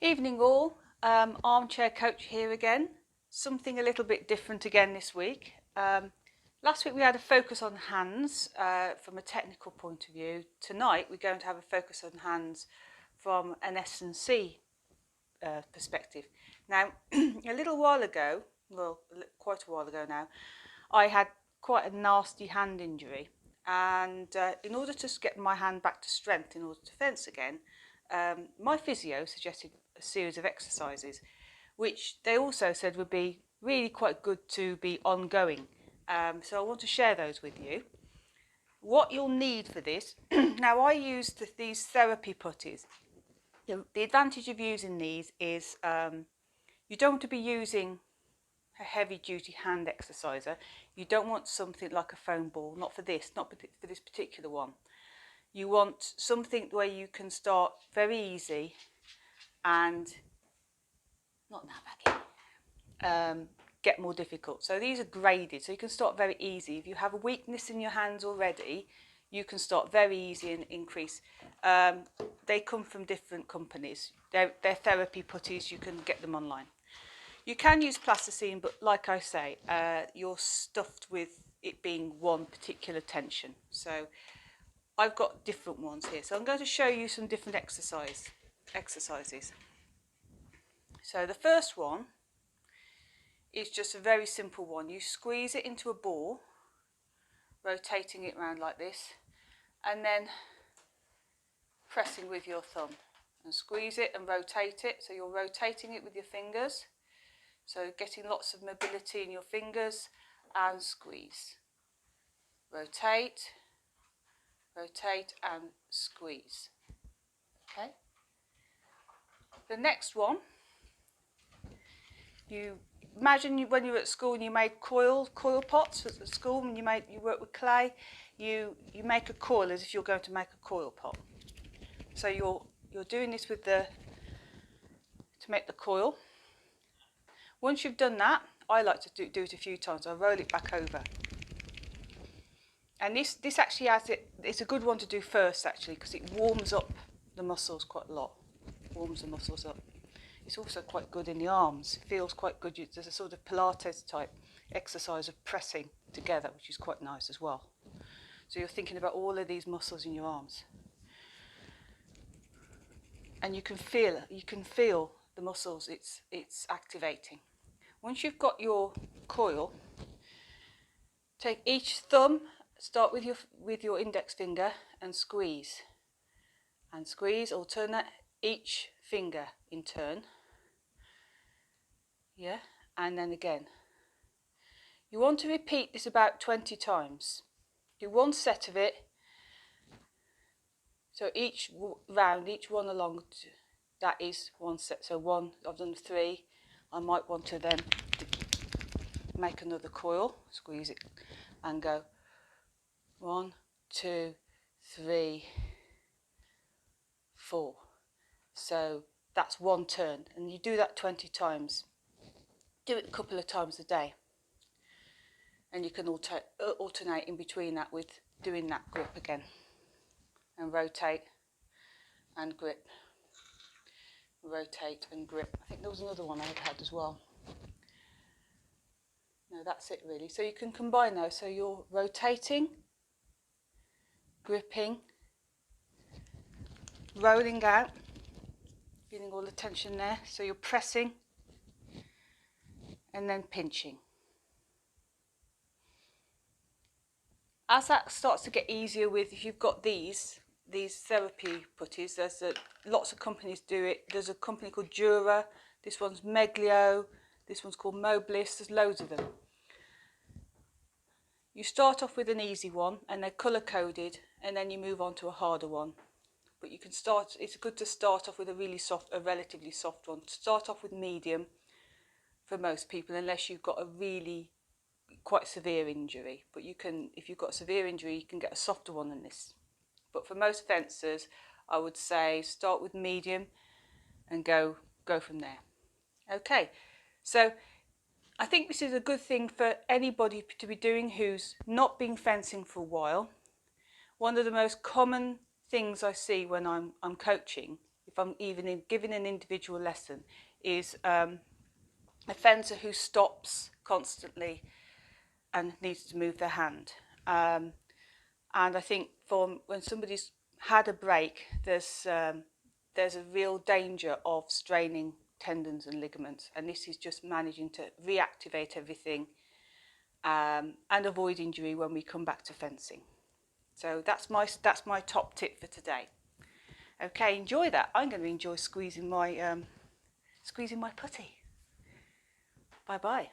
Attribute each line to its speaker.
Speaker 1: Evening all, Armchair Coach here again. Something a little bit different again this week. Last week we had a focus on hands from a technical point of view. Tonight we're going to have a focus on hands from an S&C perspective. Now, a little while ago, well, quite a while ago now, I had quite a nasty hand injury. And in order to get my hand back to strength, in order to fence again, my physio suggested a series of exercises, which they also said would be really quite good to be ongoing. So I want to share those with you. What you'll need for this, now I used these therapy putties. The advantage of using these is you don't want to be using a heavy duty hand exerciser. You don't want something like a foam ball, not for this particular one. You want something where you can start very easy and not that baggy, get more difficult. So these are graded, so you can start very easy. If you have a weakness in your hands already, you can start very easy and increase. They come from different companies. They're therapy putties, you can get them online. You can use plasticine, but like I say, you're stuffed with it being one particular tension. So I've got different ones here. So I'm going to show you some different exercises. So the first one is just a very simple one. You squeeze it into a ball, rotating it around like this, and then pressing with your thumb. And squeeze it and rotate it. So you're rotating it with your fingers. So getting lots of mobility in your fingers, and squeeze. Rotate, rotate and squeeze. Okay. The next one, you imagine when you were at school and you made coil pots at school, and you work with clay. You make a coil as if you're going to make a coil pot. So you're doing this with to make the coil. Once you've done that, I like to do it a few times. I roll it back over. And this actually it's a good one to do first actually, because it warms up the muscles quite a lot. Warms the muscles up. It's also quite good in the arms. It feels quite good. There's a sort of Pilates type exercise of pressing together, which is quite nice as well. So you're thinking about all of these muscles in your arms. And you can feel the muscles it's activating. Once you've got your coil, take each thumb, start with your index finger and squeeze. And squeeze, alternate each finger in turn. Yeah, and then again. You want to repeat this about 20 times. Do one set of it. So each round, each one along, that is one set. So one, I've done 3. I might want to then make another coil, squeeze it and go 1, 2, 3, 4. So that's one turn, and you do that 20 times. Do it a couple of times a day, and you can alternate in between that with doing that grip again, and rotate and grip, rotate and grip. I think there was another one I had as well. No, that's it really. So you can combine those. So you're rotating, gripping, rolling out, feeling all the tension there. So you're pressing and then pinching. As that starts to get easier if you've got these therapy putties, there's lots of companies do it. There's a company called Dura, this one's Meglio, this one's called Mobilis, there's loads of them. You start off with an easy one and they're colour coded, and then you move on to a harder one. But you can it's good to start off with a relatively soft one. Start off with medium for most people, unless you've got a really quite severe injury. But if you've got a severe injury, you can get a softer one than this. But for most fencers, I would say start with medium and go from there. Okay, so I think this is a good thing for anybody to be doing who's not been fencing for a while. One of the most common things I see when I'm coaching, if if I'm even giving an individual lesson, is a fencer who stops constantly and needs to move their hand. And I think when somebody's had a break, there's a real danger of straining tendons and ligaments, and this is just managing to reactivate everything and avoid injury when we come back to fencing. So that's my top tip for today. Okay, enjoy that. I'm going to enjoy squeezing my putty. Bye bye.